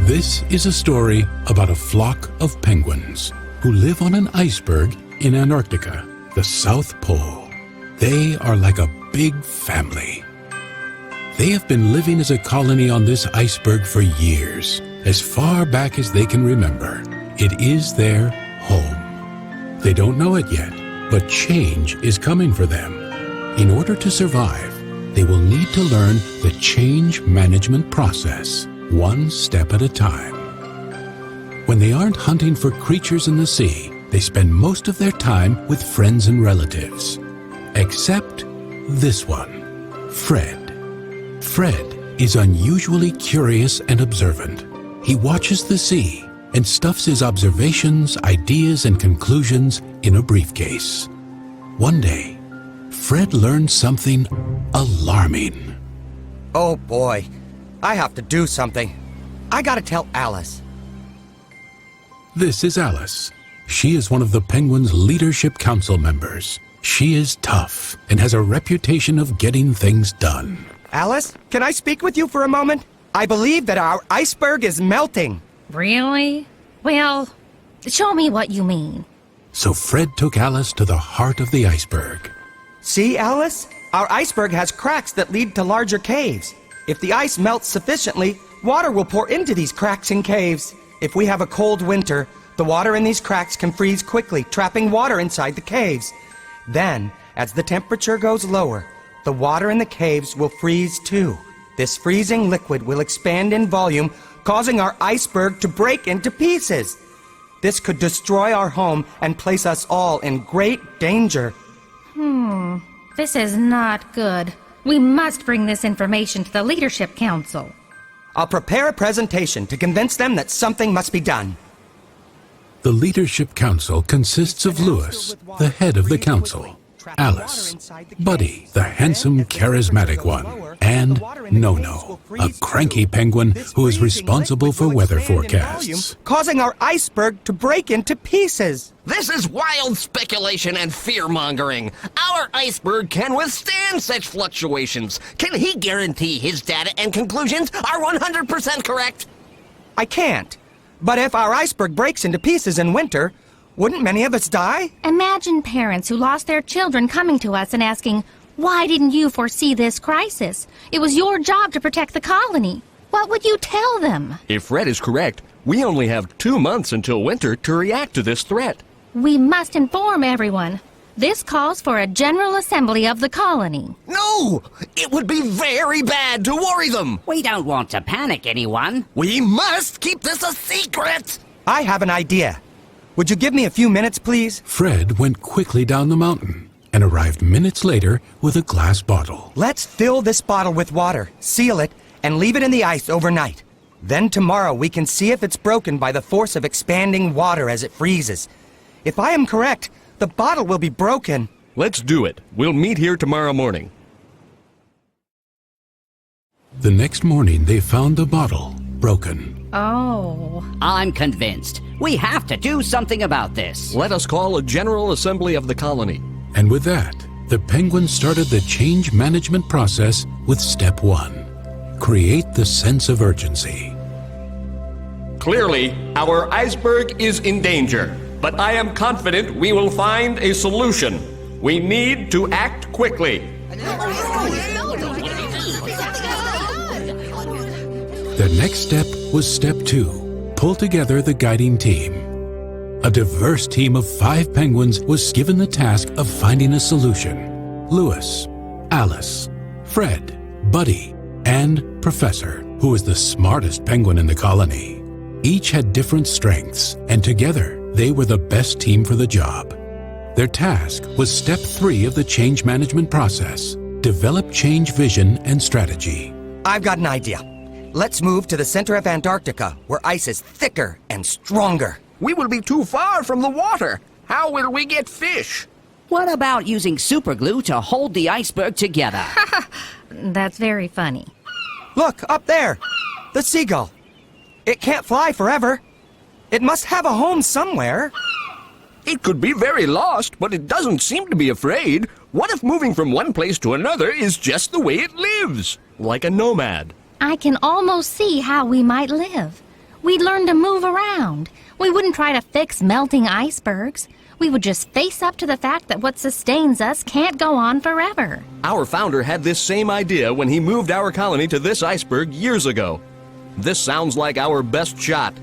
This is a story about a flock of penguins who live on an iceberg in Antarctica, the South Pole. They are like a big family. They have been living as a colony on this iceberg for years, as far back as they can remember. It is their home. They don't know it yet, but change is coming for them. In order to survive, they will need to learn the change management process, one step at a time. When they aren't hunting for creatures in the sea, they spend most of their time with friends and relatives. Except this one, Fred. Fred is unusually curious and observant. He watches the sea and stuffs his observations, ideas, and conclusions in a briefcase. One day, Fred learned something alarming. Oh boy, I have to do something. I gotta tell Alice. This is Alice. She is one of the Penguins' Leadership Council members. She is tough and has a reputation of getting things done. Alice, can I speak with you for a moment? I believe that our iceberg is melting. Really? Well, show me what you mean. So Fred took Alice to the heart of the iceberg. See, Alice? Our iceberg has cracks that lead to larger caves. If the ice melts sufficiently, water will pour into these cracks and caves. If we have a cold winter, the water in these cracks can freeze quickly, trapping water inside the caves. Then, as the temperature goes lower, the water in the caves will freeze too. This freezing liquid will expand in volume, causing our iceberg to break into pieces. This could destroy our home and place us all in great danger. This is not good. We must bring this information to the Leadership Council. I'll prepare a presentation to convince them that something must be done. The Leadership Council consists of Lewis, the head of the council, Alice, Buddy, the handsome, charismatic one, and No-No, a cranky penguin who is responsible for weather forecasts. Causing our iceberg to break into pieces. This is wild speculation and fear-mongering. Our iceberg can withstand such fluctuations. Can he guarantee his data and conclusions are 100% correct? I can't. But if our iceberg breaks into pieces in winter, wouldn't many of us die? Imagine parents who lost their children coming to us and asking, "Why didn't you foresee this crisis? It was your job to protect the colony." What would you tell them? If Fred is correct, we only have 2 months until winter to react to this threat. We must inform everyone. This calls for a general assembly of the colony. No! It would be very bad to worry them. We don't want to panic anyone. We must keep this a secret. I have an idea. Would you give me a few minutes, please? Fred went quickly down the mountain and arrived minutes later with a glass bottle. Let's fill this bottle with water, seal it, and leave it in the ice overnight. Then tomorrow we can see if it's broken by the force of expanding water as it freezes. If I am correct, the bottle will be broken. Let's do it. We'll meet here tomorrow morning. The next morning they found the bottle broken. Oh. I'm convinced. We have to do something about this. Let us call a general assembly of the colony. And with that, the Penguins started the change management process with step 1. Create the sense of urgency. Clearly, our iceberg is in danger, but I am confident we will find a solution. We need to act quickly. The next step was step 2. Pull together the guiding team. A diverse team of 5 penguins was given the task of finding a solution. Lewis, Alice, Fred, Buddy, and Professor, who was the smartest penguin in the colony. Each had different strengths, and together they were the best team for the job. Their task was step 3 of the change management process. Develop change vision and strategy. I've got an idea. Let's move to the center of Antarctica, where ice is thicker and stronger. We will be too far from the water. How will we get fish? What about using superglue to hold the iceberg together? That's very funny. Look, up there! The seagull. It can't fly forever. It must have a home somewhere. It could be very lost, but it doesn't seem to be afraid. What if moving from one place to another is just the way it lives? Like a nomad. I can almost see how we might live. We'd learn to move around. We wouldn't try to fix melting icebergs. We would just face up to the fact that what sustains us can't go on forever. Our founder had this same idea when he moved our colony to this iceberg years ago. This sounds like our best shot.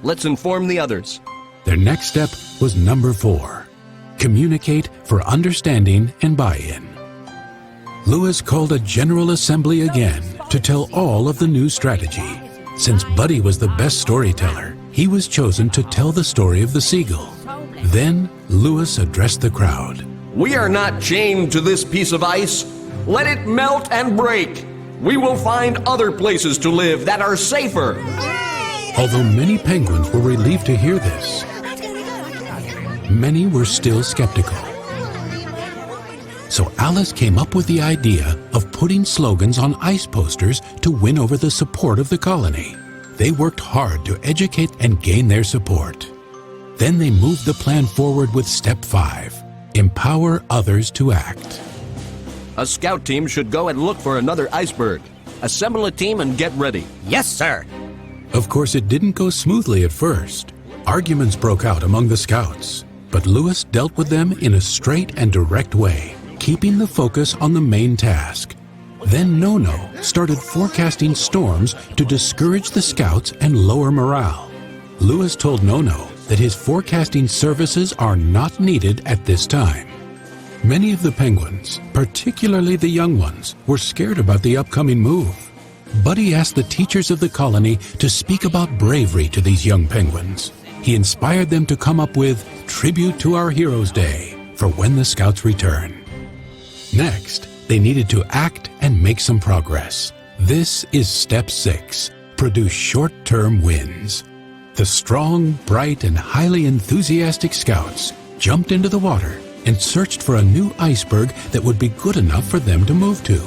Let's inform the others. Their next step was number 4. Communicate for understanding and buy-in. Lewis called a general assembly again to tell all of the new strategy. Since Buddy was the best storyteller, he was chosen to tell the story of the seagull. Then Lewis addressed the crowd. We are not chained to this piece of ice. Let it melt and break. We will find other places to live that are safer. Although many penguins were relieved to hear this, many were still skeptical. So Alice came up with the idea of putting slogans on ice posters to win over the support of the colony. They worked hard to educate and gain their support. Then they moved the plan forward with step 5, empower others to act. A scout team should go and look for another iceberg. Assemble a team and get ready. Yes, sir. Of course, it didn't go smoothly at first. Arguments broke out among the scouts, but Lewis dealt with them in a straight and direct way, keeping the focus on the main task. Then Nono started forecasting storms to discourage the scouts and lower morale. Lewis told Nono that his forecasting services are not needed at this time. Many of the penguins, particularly the young ones, were scared about the upcoming move. Buddy asked the teachers of the colony to speak about bravery to these young penguins. He inspired them to come up with Tribute to Our Heroes Day for when the scouts return. Next, they needed to act and make some progress. This is step 6, produce short-term wins. The strong, bright, and highly enthusiastic scouts jumped into the water and searched for a new iceberg that would be good enough for them to move to.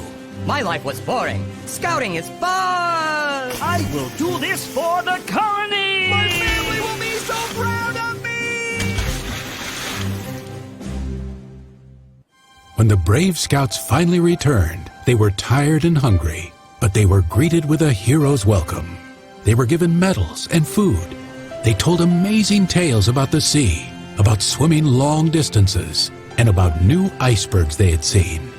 My life was boring. Scouting is fun! I will do this for the colony! My family will be so proud of me! When the brave scouts finally returned, they were tired and hungry, but they were greeted with a hero's welcome. They were given medals and food. They told amazing tales about the sea, about swimming long distances, and about new icebergs they had seen.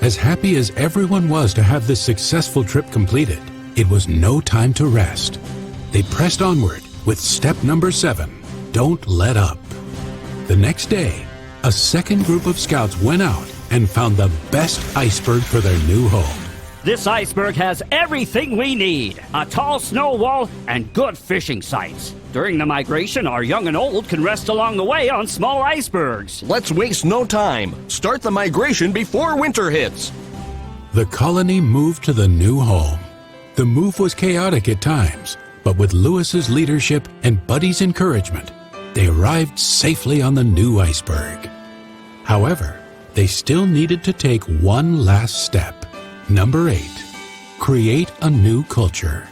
As happy as everyone was to have this successful trip completed, it was no time to rest. They pressed onward with step number 7, don't let up. The next day, a second group of scouts went out and found the best iceberg for their new home. This iceberg has everything we need. A tall snow wall and good fishing sites. During the migration, our young and old can rest along the way on small icebergs. Let's waste no time. Start the migration before winter hits. The colony moved to the new home. The move was chaotic at times, but with Lewis's leadership and Buddy's encouragement, they arrived safely on the new iceberg. However, they still needed to take one last step. Number 8, create a new culture.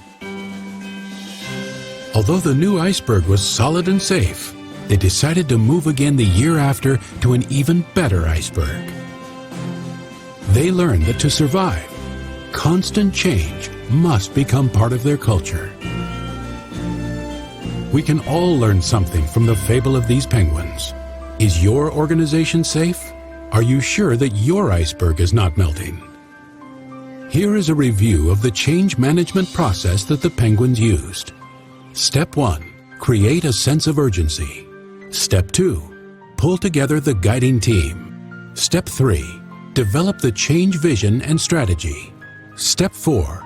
Although the new iceberg was solid and safe, they decided to move again the year after to an even better iceberg. They learned that to survive, constant change must become part of their culture. We can all learn something from the fable of these penguins. Is your organization safe? Are you sure that your iceberg is not melting? Here is a review of the change management process that the penguins used. Step 1, create a sense of urgency. Step 2, pull together the guiding team. Step 3, develop the change vision and strategy. Step 4,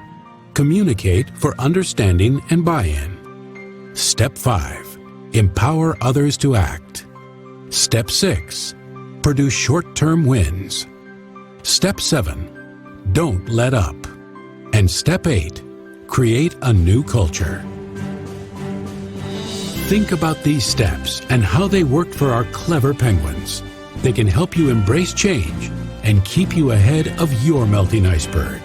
communicate for understanding and buy-in. Step 5, empower others to act. Step 6, produce short-term wins. Step 7, don't let up. And step 8, create a new culture. Think about these steps and how they worked for our clever penguins. They can help you embrace change and keep you ahead of your melting iceberg.